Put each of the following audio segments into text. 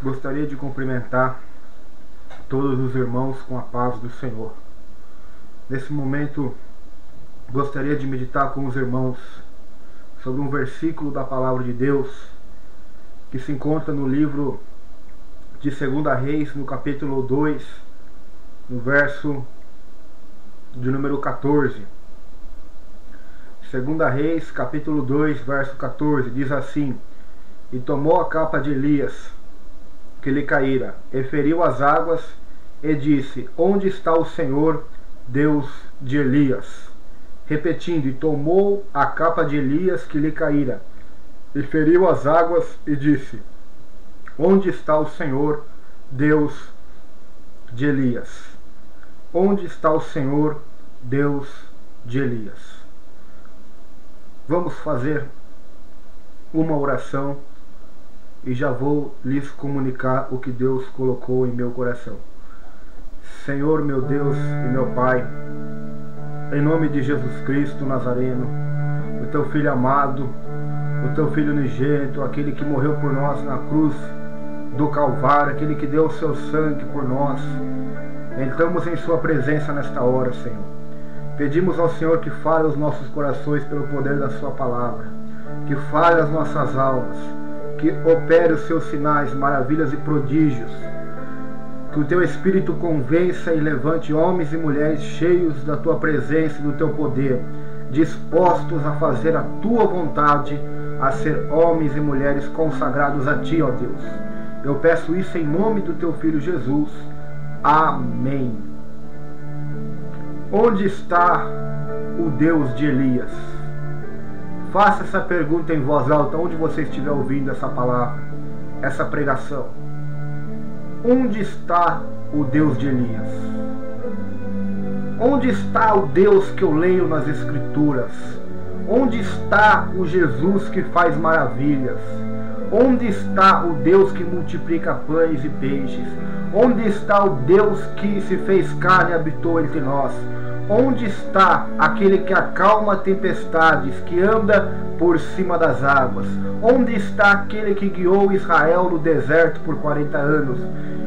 Gostaria de cumprimentar todos os irmãos com a paz do Senhor. Nesse momento, gostaria de meditar com os irmãos sobre um versículo da Palavra de Deus que se encontra no livro de 2 Reis, no capítulo 2, no verso de número 14. 2 Reis, capítulo 2, verso 14, diz assim: E tomou a capa de Elias, que lhe caíra, e feriu as águas, e disse: Onde está o Senhor, Deus de Elias? Repetindo: E tomou a capa de Elias, que lhe caíra, e feriu as águas, e disse: Onde está o Senhor, Deus de Elias? Onde está o Senhor, Deus de Elias? Vamos fazer uma oração e já vou lhes comunicar o que Deus colocou em meu coração. Senhor, meu Deus e meu Pai, em nome de Jesus Cristo Nazareno, o Teu Filho amado, o Teu Filho unigênito, aquele que morreu por nós na cruz do Calvário, aquele que deu o Seu sangue por nós, entramos em Sua presença nesta hora, Senhor. Pedimos ao Senhor que fale os nossos corações pelo poder da Sua palavra, que fale as nossas almas, que opere os Seus sinais, maravilhas e prodígios, que o Teu Espírito convença e levante homens e mulheres cheios da Tua presença e do Teu poder, dispostos a fazer a Tua vontade, a ser homens e mulheres consagrados a Ti, ó Deus. Eu peço isso em nome do Teu Filho Jesus. Amém. Onde está o Deus de Elias? Faça essa pergunta em voz alta, onde você estiver ouvindo essa palavra, essa pregação. Onde está o Deus de Elias? Onde está o Deus que eu leio nas Escrituras? Onde está o Jesus que faz maravilhas? Onde está o Deus que multiplica pães e peixes? Onde está o Deus que se fez carne e habitou entre nós? Onde está aquele que acalma tempestades, que anda por cima das águas? Onde está aquele que guiou Israel no deserto por 40 anos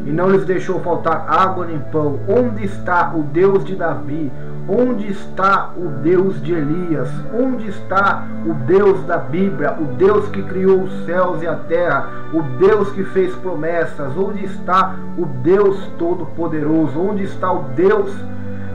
e não lhes deixou faltar água nem pão? Onde está o Deus de Davi? Onde está o Deus de Elias? Onde está o Deus da Bíblia? O Deus que criou os céus e a terra? O Deus que fez promessas? Onde está o Deus Todo-Poderoso? Onde está o Deus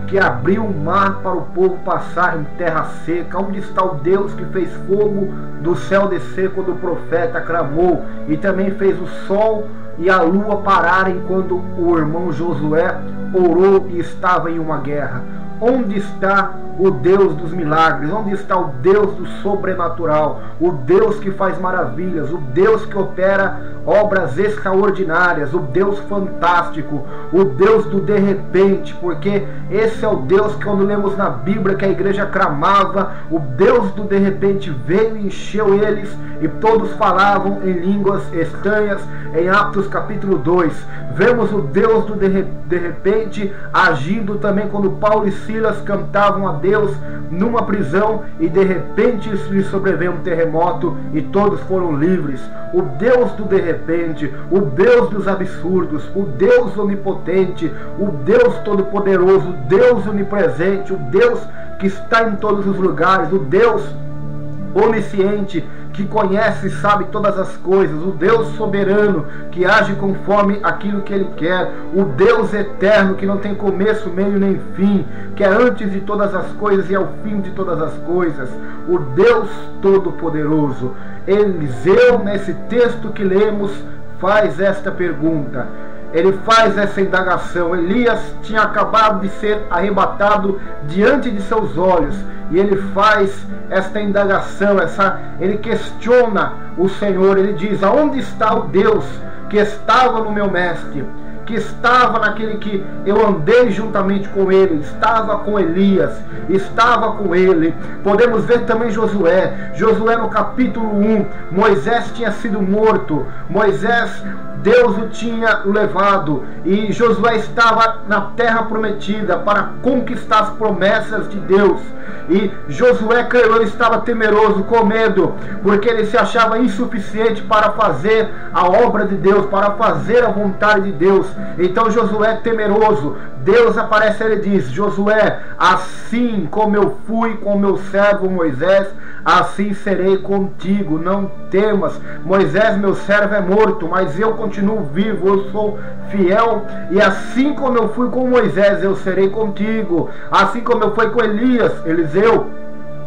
que abriu o mar para o povo passar em terra seca? Onde está o Deus que fez fogo do céu descer quando o profeta clamou, e também fez o sol e a lua pararem quando o irmão Josué orou e estava em uma guerra? Onde está o Deus dos milagres? Onde está o Deus do sobrenatural? O Deus que faz maravilhas, o Deus que opera obras extraordinárias, o Deus fantástico, o Deus do de repente, porque esse é o Deus que, quando lemos na Bíblia que a igreja clamava, o Deus do de repente veio e encheu eles, e todos falavam em línguas estranhas. Em Atos capítulo 2, vemos o Deus do de repente agindo também quando Paulo e Silas cantavam a Deus numa prisão, e de repente lhes sobreveio um terremoto e todos foram livres. O Deus do de repente, o Deus dos absurdos, o Deus onipotente, o Deus todo-poderoso, o Deus onipresente, o Deus que está em todos os lugares, o Deus onisciente, que conhece e sabe todas as coisas, o Deus soberano, que age conforme aquilo que Ele quer, o Deus eterno, que não tem começo, meio nem fim, que é antes de todas as coisas e é o fim de todas as coisas, o Deus Todo-Poderoso. Eliseu, nesse texto que lemos, faz esta pergunta. Ele faz essa indagação. Elias tinha acabado de ser arrebatado diante de seus olhos, e ele faz esta indagação, ele questiona o Senhor. Ele diz: aonde está o Deus que estava no meu mestre, que estava naquele que eu andei juntamente com ele, estava com Elias, estava com ele. Podemos ver também Josué no capítulo 1, Moisés tinha sido morto, Moisés Deus o tinha levado, e Josué estava na terra prometida para conquistar as promessas de Deus. E Josué, creio eu, estava temeroso, com medo, porque ele se achava insuficiente para fazer a obra de Deus, para fazer a vontade de Deus. Então Josué, temeroso, Deus aparece e ele diz: Josué, assim como eu fui com meu servo Moisés, assim serei contigo, não temas. Moisés, meu servo, é morto, mas eu continuo vivo, eu sou fiel, e assim como eu fui com Moisés, eu serei contigo. Assim como eu fui com Eliseu,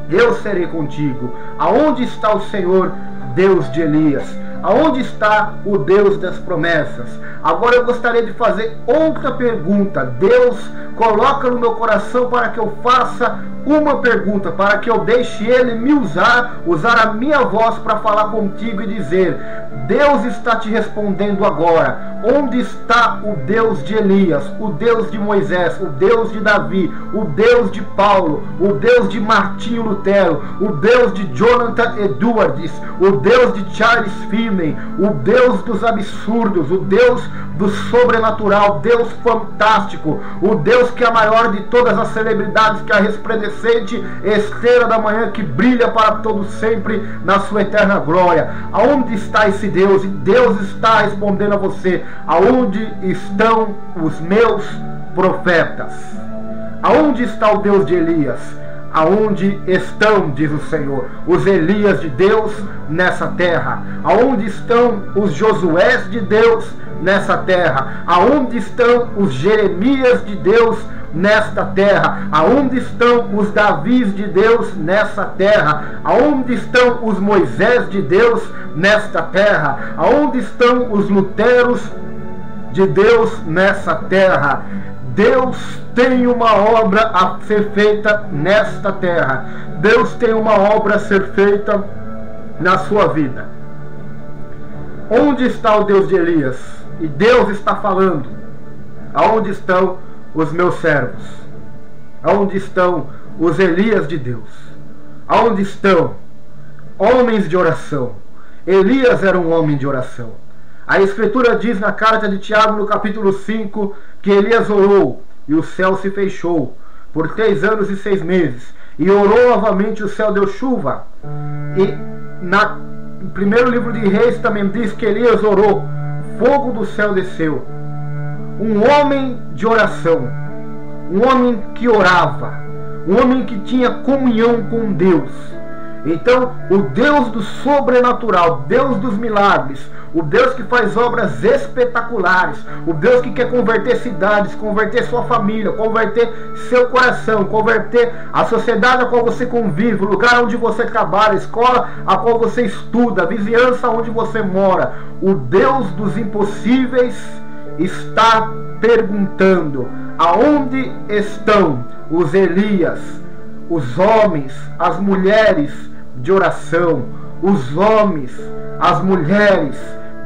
eu serei contigo. Aonde está o Senhor, Deus de Elias? Aonde está o Deus das promessas? Agora eu gostaria de fazer outra pergunta. Deus coloca no meu coração para que eu faça uma pergunta, para que eu deixe Ele me usar a minha voz para falar contigo e dizer: Deus está te respondendo agora. Onde está o Deus de Elias, o Deus de Moisés, o Deus de Davi, o Deus de Paulo, o Deus de Martinho Lutero, o Deus de Jonathan Edwards, o Deus de Charles Finney, o Deus dos absurdos, o Deus do sobrenatural, Deus fantástico, o Deus que é a maior de todas as celebridades, que é a resplandecente estrela da manhã que brilha para todo sempre na sua eterna glória. Aonde está esse Deus? E Deus está respondendo a você: aonde estão os meus profetas? Aonde está o Deus de Elias? Aonde estão, diz o Senhor, os Elias de Deus nessa terra? Aonde estão os Josués de Deus nessa terra? Aonde estão os Jeremias de Deus nesta terra? Aonde estão os Davis de Deus nessa terra? Aonde estão os Moisés de Deus nesta terra? Aonde estão os Luteros de Deus nessa terra? Deus tem uma obra a ser feita nesta terra. Deus tem uma obra a ser feita na sua vida. Onde está o Deus de Elias? E Deus está falando: aonde estão os meus servos? Aonde estão os Elias de Deus? Aonde estão homens de oração? Elias era um homem de oração. A Escritura diz na carta de Tiago, no capítulo 5, que Elias orou e o céu se fechou por 3 anos e 6 meses. E orou novamente, o céu deu chuva. E no primeiro livro de Reis também diz que Elias orou, fogo do céu desceu. Um homem de oração, um homem que orava, um homem que tinha comunhão com Deus. Então, o Deus do sobrenatural, Deus dos milagres, o Deus que faz obras espetaculares, o Deus que quer converter cidades, converter sua família, converter seu coração, converter a sociedade a qual você convive, o lugar onde você trabalha, a escola a qual você estuda, a vizinhança onde você mora. O Deus dos impossíveis está perguntando: aonde estão os Elias, os homens, as mulheres de oração, os homens, as mulheres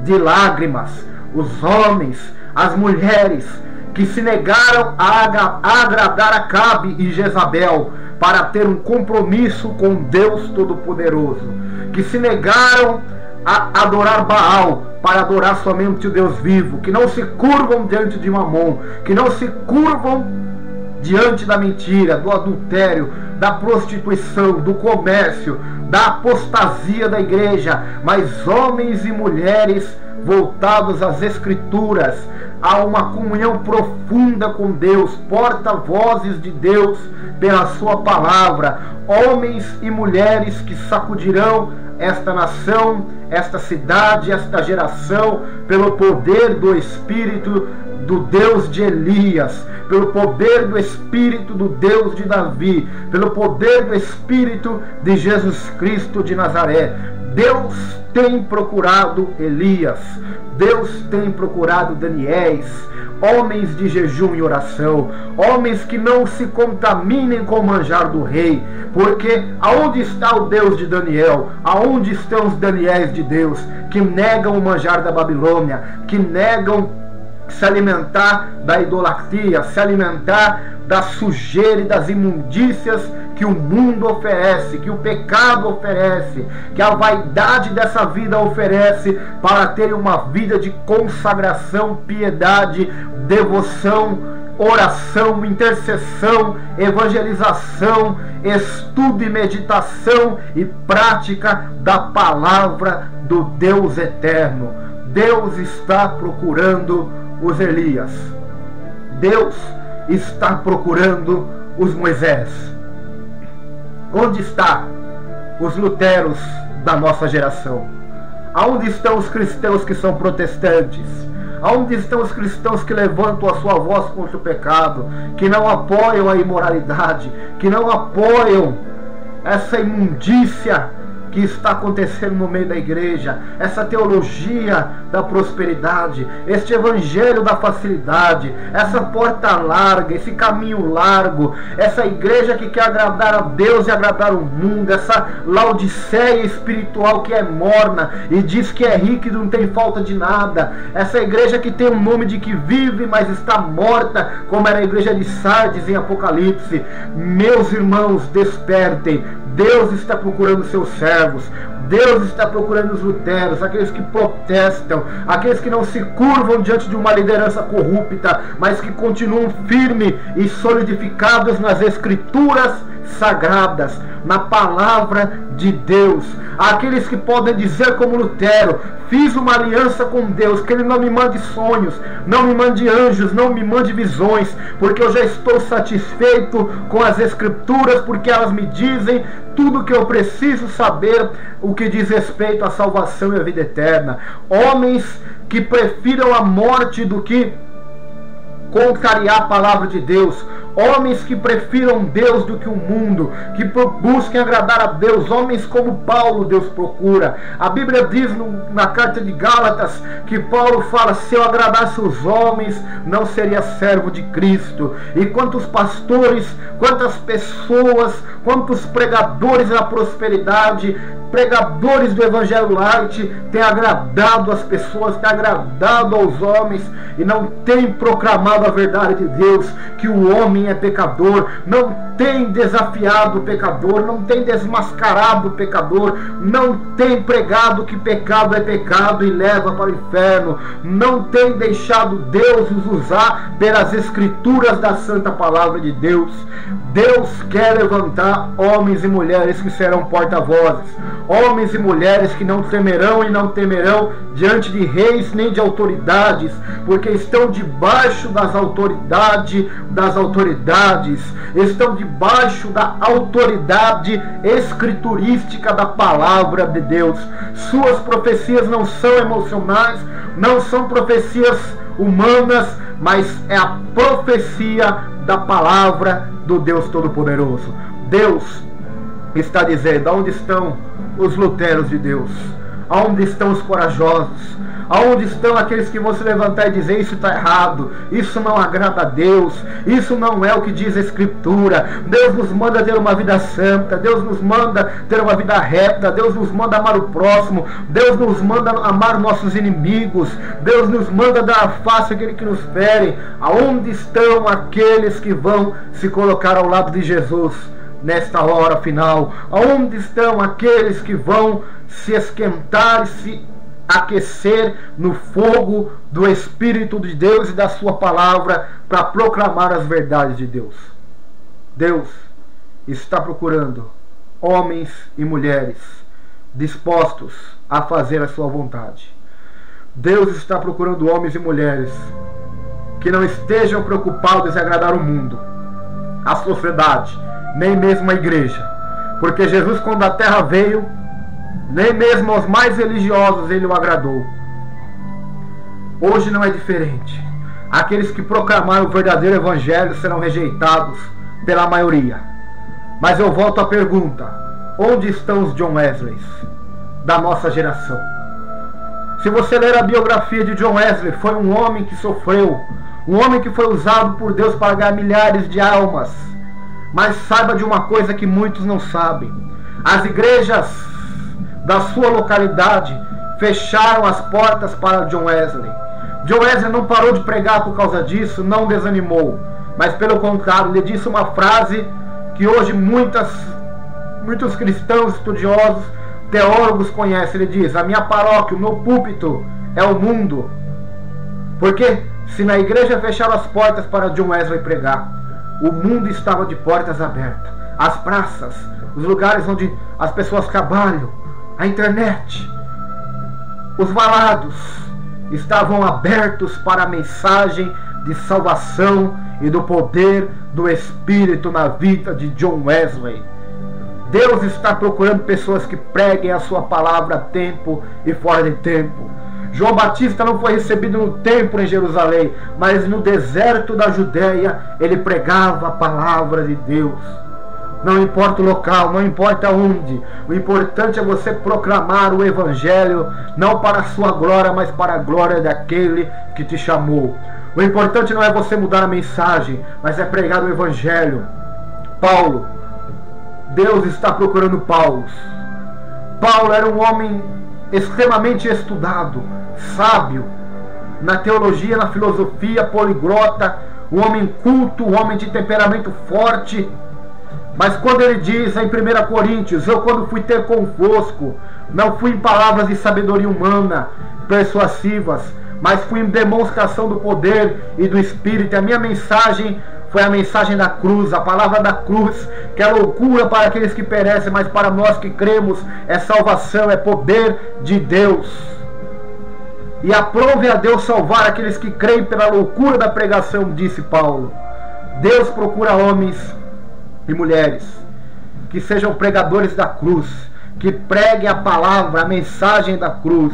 de lágrimas, os homens, as mulheres que se negaram a agradar Acabe e Jezabel para ter um compromisso com Deus Todo-Poderoso, que se negaram a adorar Baal para adorar somente o Deus vivo, que não se curvam diante de Mamon, que não se curvam diante da mentira, do adultério, da prostituição, do comércio, da apostasia da igreja, mas homens e mulheres voltados às Escrituras, a uma comunhão profunda com Deus, porta-vozes de Deus pela sua palavra, homens e mulheres que sacudirão esta nação, esta cidade, esta geração, pelo poder do Espírito do Deus de Elias, pelo poder do Espírito do Deus de Davi, pelo poder do Espírito de Jesus Cristo de Nazaré. Deus tem procurado Elias, Deus tem procurado Daniéis, homens de jejum e oração, homens que não se contaminem com o manjar do rei, porque aonde está o Deus de Daniel? Aonde estão os Daniéis de Deus, que negam o manjar da Babilônia, que negam se alimentar da idolatria, se alimentar da sujeira e das imundícias que o mundo oferece, que o pecado oferece, que a vaidade dessa vida oferece, para ter uma vida de consagração, piedade, devoção, oração, intercessão, evangelização, estudo e meditação e prática da palavra do Deus eterno. Deus está procurando os Elias. Deus está procurando os Moisés. Onde estão os Luteros da nossa geração? Aonde estão os cristãos que são protestantes? Aonde estão os cristãos que levantam a sua voz contra o pecado, que não apoiam a imoralidade, que não apoiam essa imundícia que está acontecendo no meio da igreja, essa teologia da prosperidade, este evangelho da facilidade, essa porta larga, esse caminho largo, essa igreja que quer agradar a Deus e agradar o mundo, essa Laodiceia espiritual que é morna e diz que é rica e não tem falta de nada, essa igreja que tem o nome de que vive, mas está morta, como era a igreja de Sardes em Apocalipse. Meus irmãos, despertem. Deus está procurando seus servos. Deus está procurando os luteros, aqueles que protestam, aqueles que não se curvam diante de uma liderança corrupta, mas que continuam firmes e solidificados nas escrituras sagradas, na palavra de Deus. Aqueles que podem dizer como Lutero: fiz uma aliança com Deus, que Ele não me mande sonhos, não me mande anjos, não me mande visões, porque eu já estou satisfeito com as escrituras, porque elas me dizem tudo o que eu preciso saber, o que diz respeito à salvação e à vida eterna. Homens que prefiram a morte do que contrariar a palavra de Deus, homens que prefiram Deus do que o mundo, que busquem agradar a Deus, homens como Paulo Deus procura. A Bíblia diz na carta de Gálatas que Paulo fala: se eu agradasse os homens, não seria servo de Cristo. E quantos pastores, quantas pessoas, quantos pregadores da prosperidade, pregadores do Evangelho Light têm agradado as pessoas, têm agradado aos homens e não têm proclamado a verdade de Deus, que o homem é pecador, não tem desafiado o pecador, não tem desmascarado o pecador, não tem pregado que pecado é pecado e leva para o inferno, não tem deixado Deus os usar pelas escrituras da santa palavra de Deus. Deus quer levantar homens e mulheres que serão porta-vozes, homens e mulheres que não temerão e não temerão diante de reis nem de autoridades, porque estão debaixo das autoridades, estão debaixo da autoridade escriturística da palavra de Deus. Suas profecias não são emocionais, não são profecias humanas, mas é a profecia da palavra do Deus Todo-Poderoso. Deus está dizendo: aonde estão os luteros de Deus? Aonde estão os corajosos? Aonde estão aqueles que vão se levantar e dizer: isso está errado, isso não agrada a Deus, isso não é o que diz a Escritura. Deus nos manda ter uma vida santa, Deus nos manda ter uma vida reta, Deus nos manda amar o próximo, Deus nos manda amar nossos inimigos, Deus nos manda dar a face àquele que nos fere. Aonde estão aqueles que vão se colocar ao lado de Jesus nesta hora final? Aonde estão aqueles que vão se esquentar, se aquecer no fogo do Espírito de Deus e da sua palavra para proclamar as verdades de Deus? Deus está procurando homens e mulheres dispostos a fazer a sua vontade. Deus está procurando homens e mulheres que não estejam preocupados em agradar o mundo, a sociedade, nem mesmo a igreja, porque Jesus, quando a terra veio, nem mesmo aos mais religiosos Ele o agradou. Hoje não é diferente. Aqueles que proclamaram o verdadeiro evangelho serão rejeitados pela maioria. Mas eu volto à pergunta: onde estão os John Wesley da nossa geração? Se você ler a biografia de John Wesley, foi um homem que sofreu, um homem que foi usado por Deus para ganhar milhares de almas. Mas saiba de uma coisa que muitos não sabem: as igrejas da sua localidade fecharam as portas para John Wesley. John Wesley não parou de pregar por causa disso, não desanimou, mas pelo contrário, ele disse uma frase que hoje muitos cristãos estudiosos, teólogos conhecem. Ele diz: a minha paróquia, o meu púlpito é o mundo. Porque se na igreja fecharam as portas para John Wesley pregar, o mundo estava de portas abertas. As praças, os lugares onde as pessoas trabalham, a internet, os valados estavam abertos para a mensagem de salvação e do poder do Espírito na vida de John Wesley. Deus está procurando pessoas que preguem a sua palavra a tempo e fora de tempo. João Batista não foi recebido no templo em Jerusalém, mas no deserto da Judéia ele pregava a palavra de Deus. Não importa o local, não importa onde, o importante é você proclamar o Evangelho, não para a sua glória, mas para a glória daquele que te chamou. O importante não é você mudar a mensagem, mas é pregar o Evangelho. Paulo, Deus está procurando Paulo. Paulo era um homem extremamente estudado, sábio, na teologia, na filosofia, poliglota, um homem culto, um homem de temperamento forte. Mas quando ele diz em 1 Coríntios: eu quando fui ter convosco, não fui em palavras de sabedoria humana, persuasivas, mas fui em demonstração do poder e do Espírito. A minha mensagem foi a mensagem da cruz, a palavra da cruz, que é loucura para aqueles que perecem, mas para nós que cremos é salvação, é poder de Deus. E aprove a Deus salvar aqueles que creem pela loucura da pregação, disse Paulo. Deus procura homens e mulheres que sejam pregadores da cruz, que preguem a palavra, a mensagem da cruz,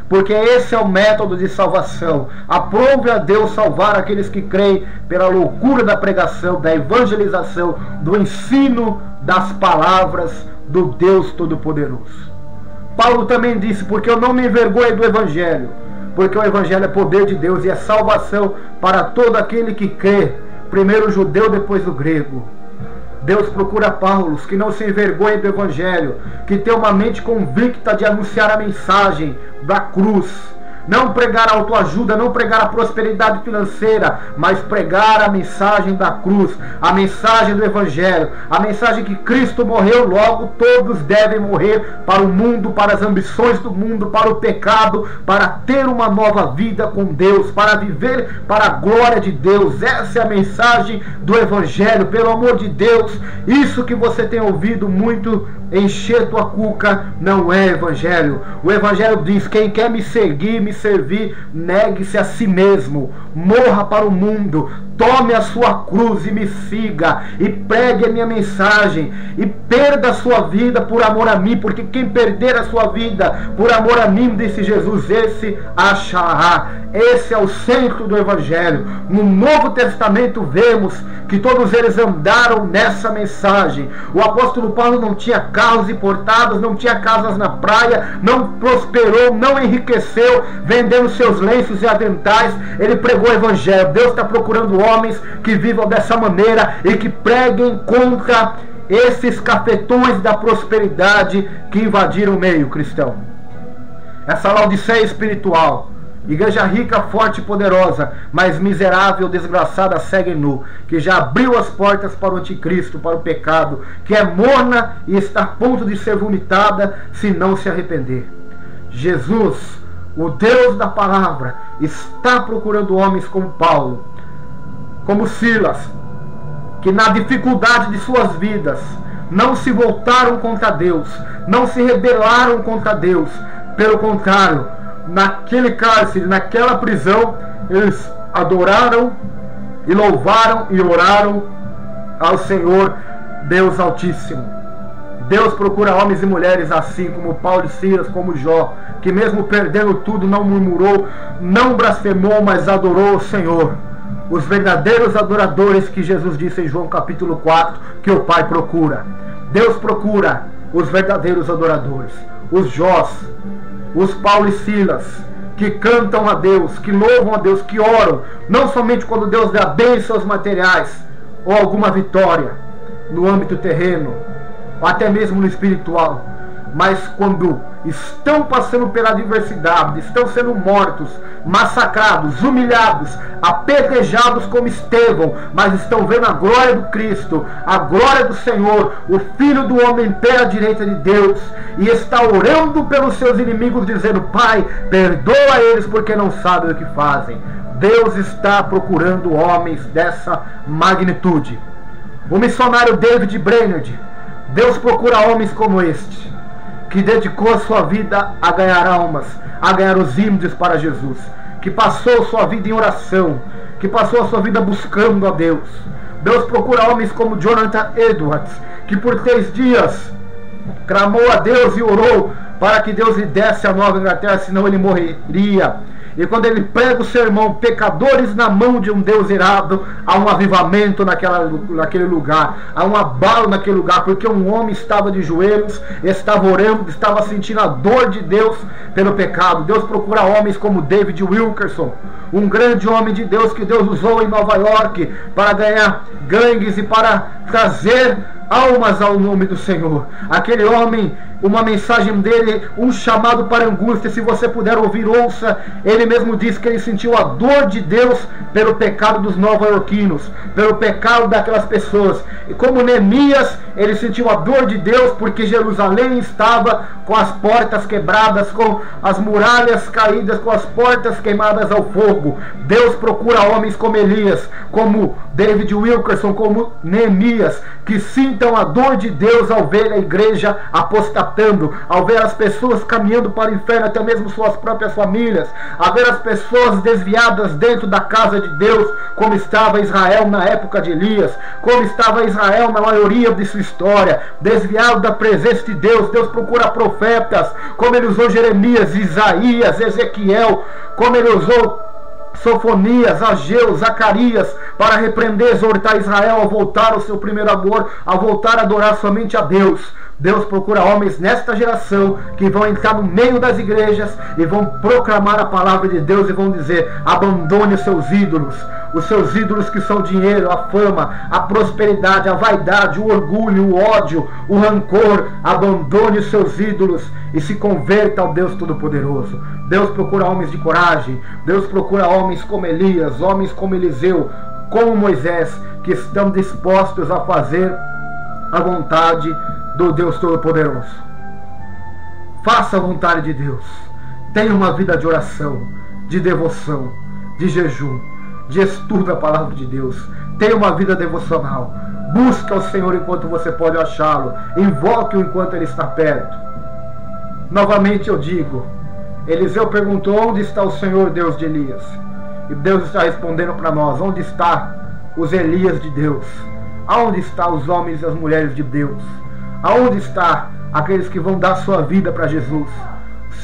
porque esse é o método de salvação. Aprove a Deus salvar aqueles que creem pela loucura da pregação, da evangelização, do ensino das palavras do Deus Todo-Poderoso. Paulo também disse: porque eu não me envergonho do Evangelho, porque o Evangelho é poder de Deus e é salvação para todo aquele que crê, primeiro o judeu, depois o grego. Deus procura Paulos que não se envergonhem do Evangelho, que tenham uma mente convicta de anunciar a mensagem da cruz. Não pregar a autoajuda, não pregar a prosperidade financeira, mas pregar a mensagem da cruz, a mensagem do Evangelho, a mensagem que Cristo morreu, logo todos devem morrer para o mundo, para as ambições do mundo, para o pecado, para ter uma nova vida com Deus, para viver para a glória de Deus. Essa é a mensagem do Evangelho. Pelo amor de Deus, isso que você tem ouvido muito encher tua cuca não é Evangelho. O Evangelho diz: quem quer me seguir, me servir, negue-se a si mesmo, morra para o mundo, tome a sua cruz e me siga, e pregue a minha mensagem, e perda a sua vida por amor a mim, porque quem perder a sua vida por amor a mim, disse Jesus, esse achará. Esse é o centro do Evangelho. No Novo Testamento vemos que todos eles andaram nessa mensagem. O apóstolo Paulo não tinha carros importados, não tinha casas na praia, não prosperou, não enriqueceu vendendo seus lenços e aventais. Ele pregou o Evangelho. Deus está procurando homens que vivam dessa maneira e que preguem contra esses cafetões da prosperidade que invadiram o meio cristão. Essa Laodiceia espiritual, igreja rica, forte e poderosa, mas miserável, desgraçada, cega e nu, que já abriu as portas para o anticristo, para o pecado, que é morna e está a ponto de ser vomitada se não se arrepender. Jesus, o Deus da palavra, está procurando homens como Paulo, como Silas, que na dificuldade de suas vidas não se voltaram contra Deus, não se rebelaram contra Deus. Pelo contrário, naquele cárcere, naquela prisão, eles adoraram e louvaram e oraram ao Senhor Deus Altíssimo. Deus procura homens e mulheres assim como Paulo e Silas, como Jó, que mesmo perdendo tudo não murmurou, não blasfemou, mas adorou o Senhor. Os verdadeiros adoradores que Jesus disse em João capítulo 4 que o Pai procura. Deus procura os verdadeiros adoradores, os Jós, os Paulo e Silas, que cantam a Deus, que louvam a Deus, que oram, não somente quando Deus dá bênçãos materiais ou alguma vitória no âmbito terreno, ou até mesmo no espiritual, mas quando estão passando pela adversidade, estão sendo mortos, massacrados, humilhados, apedrejados como Estevão, mas estão vendo a glória do Cristo, a glória do Senhor, o Filho do homem em pé à direita de Deus, e está orando pelos seus inimigos, dizendo: Pai, perdoa eles porque não sabem o que fazem. Deus está procurando homens dessa magnitude. O missionário David Brainerd, Deus procura homens como este, que dedicou a sua vida a ganhar almas, a ganhar os índios para Jesus, que passou sua vida em oração, que passou a sua vida buscando a Deus. Deus procura homens como Jonathan Edwards, que por 3 dias clamou a Deus e orou para que Deus lhe desse a Nova Inglaterra, senão ele morreria. E quando ele prega o sermão, pecadores na mão de um Deus irado, há um avivamento naquele lugar, há um abalo naquele lugar, porque um homem estava de joelhos, estava orando, estava sentindo a dor de Deus pelo pecado. Deus procura homens como David Wilkerson, um grande homem de Deus que Deus usou em Nova York para ganhar gangues e para trazer almas ao nome do Senhor. Aquele homem, uma mensagem dele, um chamado para angústia. Se você puder ouvir, ouça. Ele mesmo disse que ele sentiu a dor de Deus pelo pecado dos nova-iorquinos, pelo pecado daquelas pessoas. E como Neemias, ele sentiu a dor de Deus porque Jerusalém estava com as portas quebradas, com as muralhas caídas, com as portas queimadas ao fogo. Deus procura homens como Elias, como David Wilkerson, como Neemias, que sintam a dor de Deus ao ver a igreja apostatando, ao ver as pessoas caminhando para o inferno, até mesmo suas próprias famílias, a ver as pessoas desviadas dentro da casa de Deus, como estava Israel na época de Elias, como estava Israel na maioria de sua história, desviado da presença de Deus. Deus procura profetas, como ele usou Jeremias, Isaías, Ezequiel, como ele usou Sofonias, Ageu, Zacarias, para repreender, exortar Israel a voltar ao seu primeiro amor, a voltar a adorar somente a Deus. Deus procura homens nesta geração que vão entrar no meio das igrejas e vão proclamar a palavra de Deus e vão dizer: abandone os seus ídolos que são o dinheiro, a fama, a prosperidade, a vaidade, o orgulho, o ódio, o rancor. Abandone os seus ídolos e se converta ao Deus Todo-Poderoso. Deus procura homens de coragem. Deus procura homens como Elias, homens como Eliseu, como Moisés, que estão dispostos a fazer a vontade do Deus Todo-Poderoso. Faça a vontade de Deus. Tenha uma vida de oração, de devoção, de jejum, de estudo da palavra de Deus. Tenha uma vida devocional. Busque ao Senhor enquanto você pode achá-lo. Invoque-o enquanto ele está perto. Novamente eu digo, Eliseu perguntou: onde está o Senhor, Deus de Elias? E Deus está respondendo para nós: onde está os Elias de Deus? Aonde estão os homens e as mulheres de Deus? Aonde está aqueles que vão dar sua vida para Jesus?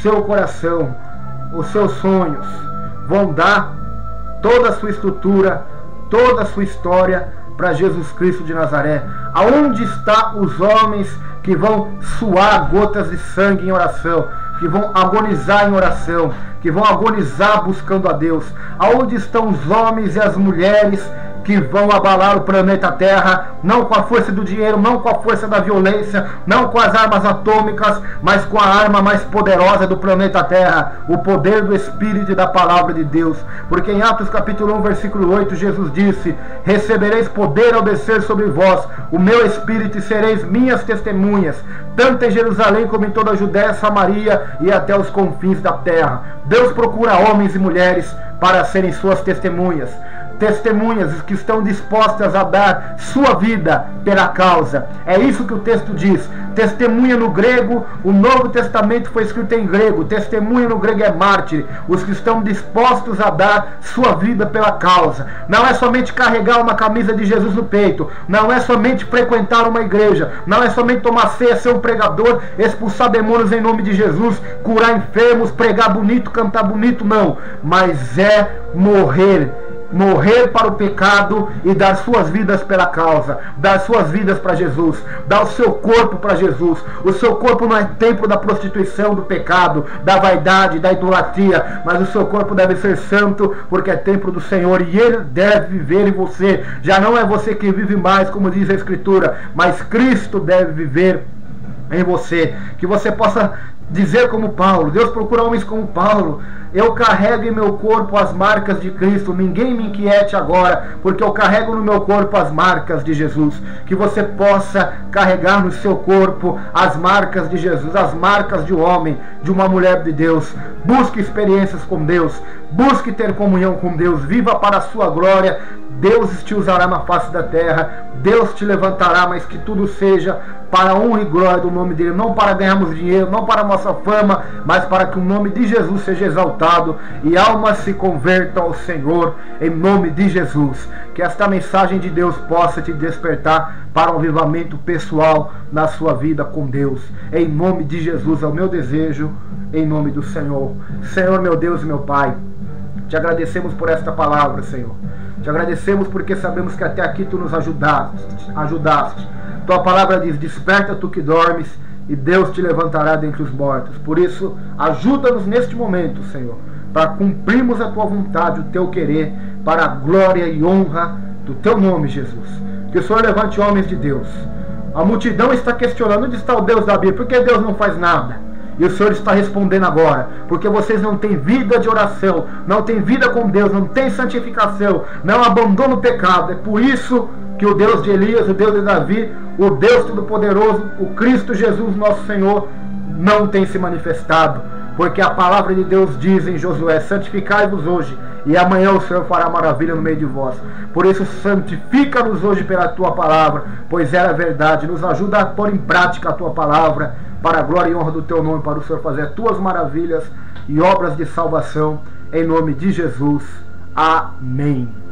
Seu coração, os seus sonhos, vão dar toda a sua estrutura, toda a sua história para Jesus Cristo de Nazaré. Aonde estão os homens que vão suar gotas de sangue em oração, que vão agonizar em oração, que vão agonizar buscando a Deus? Aonde estão os homens e as mulheres que vão abalar o planeta Terra, não com a força do dinheiro, não com a força da violência, não com as armas atômicas, mas com a arma mais poderosa do planeta Terra, o poder do Espírito e da Palavra de Deus? Porque em Atos capítulo 1, versículo 8, Jesus disse: recebereis poder ao descer sobre vós o meu Espírito, e sereis minhas testemunhas, tanto em Jerusalém como em toda a Judéia, Samaria e até os confins da terra. Deus procura homens e mulheres para serem suas testemunhas. Testemunhas que estão dispostas a dar sua vida pela causa. É isso que o texto diz. Testemunha no grego, o Novo Testamento foi escrito em grego. Testemunha no grego é mártir. Os que estão dispostos a dar sua vida pela causa. Não é somente carregar uma camisa de Jesus no peito. Não é somente frequentar uma igreja. Não é somente tomar ceia, ser um pregador, expulsar demônios em nome de Jesus, curar enfermos, pregar bonito, cantar bonito. Não. Mas é morrer para o pecado e dar suas vidas pela causa, dar suas vidas para Jesus, dar o seu corpo para Jesus. O seu corpo não é templo da prostituição, do pecado, da vaidade, da idolatria, mas o seu corpo deve ser santo, porque é templo do Senhor e Ele deve viver em você. Já não é você que vive mais, como diz a Escritura, mas Cristo deve viver em você. Que você possa dizer como Paulo. Deus procura homens como Paulo. Eu carrego em meu corpo as marcas de Cristo. Ninguém me inquiete agora, porque eu carrego no meu corpo as marcas de Jesus. Que você possa carregar no seu corpo as marcas de Jesus, as marcas de um homem, de uma mulher de Deus. Busque experiências com Deus, busque ter comunhão com Deus, viva para a sua glória. Deus te usará na face da terra, Deus te levantará, mas que tudo seja para a honra e glória do nome dele, não para ganharmos dinheiro, não para a nossa fama, mas para que o nome de Jesus seja exaltado e almas se convertam ao Senhor, em nome de Jesus. Que esta mensagem de Deus possa te despertar para um avivamento pessoal na sua vida com Deus, em nome de Jesus é o meu desejo, em nome do Senhor. Senhor, meu Deus e meu Pai, te agradecemos por esta palavra, Senhor. Te agradecemos porque sabemos que até aqui Tu nos ajudaste. Tua palavra diz: desperta tu que dormes, e Deus te levantará dentre os mortos. Por isso, ajuda-nos neste momento, Senhor, para cumprirmos a Tua vontade, o Teu querer, para a glória e honra do Teu nome, Jesus. Que o Senhor levante homens de Deus. A multidão está questionando: onde está o Deus da Bíblia? Por que Deus não faz nada? E o Senhor está respondendo agora: porque vocês não têm vida de oração, não têm vida com Deus, não têm santificação, não abandonam o pecado. É por isso que o Deus de Elias, o Deus de Davi, o Deus Todo-Poderoso, o Cristo Jesus, nosso Senhor, não tem se manifestado. Porque a palavra de Deus diz em Josué: santificai-vos hoje, e amanhã o Senhor fará maravilha no meio de vós. Por isso, santifica-nos hoje pela Tua palavra, pois ela é verdade. Nos ajuda a pôr em prática a Tua palavra, para a glória e honra do Teu nome, para o Senhor fazer Tuas maravilhas e obras de salvação, em nome de Jesus. Amém.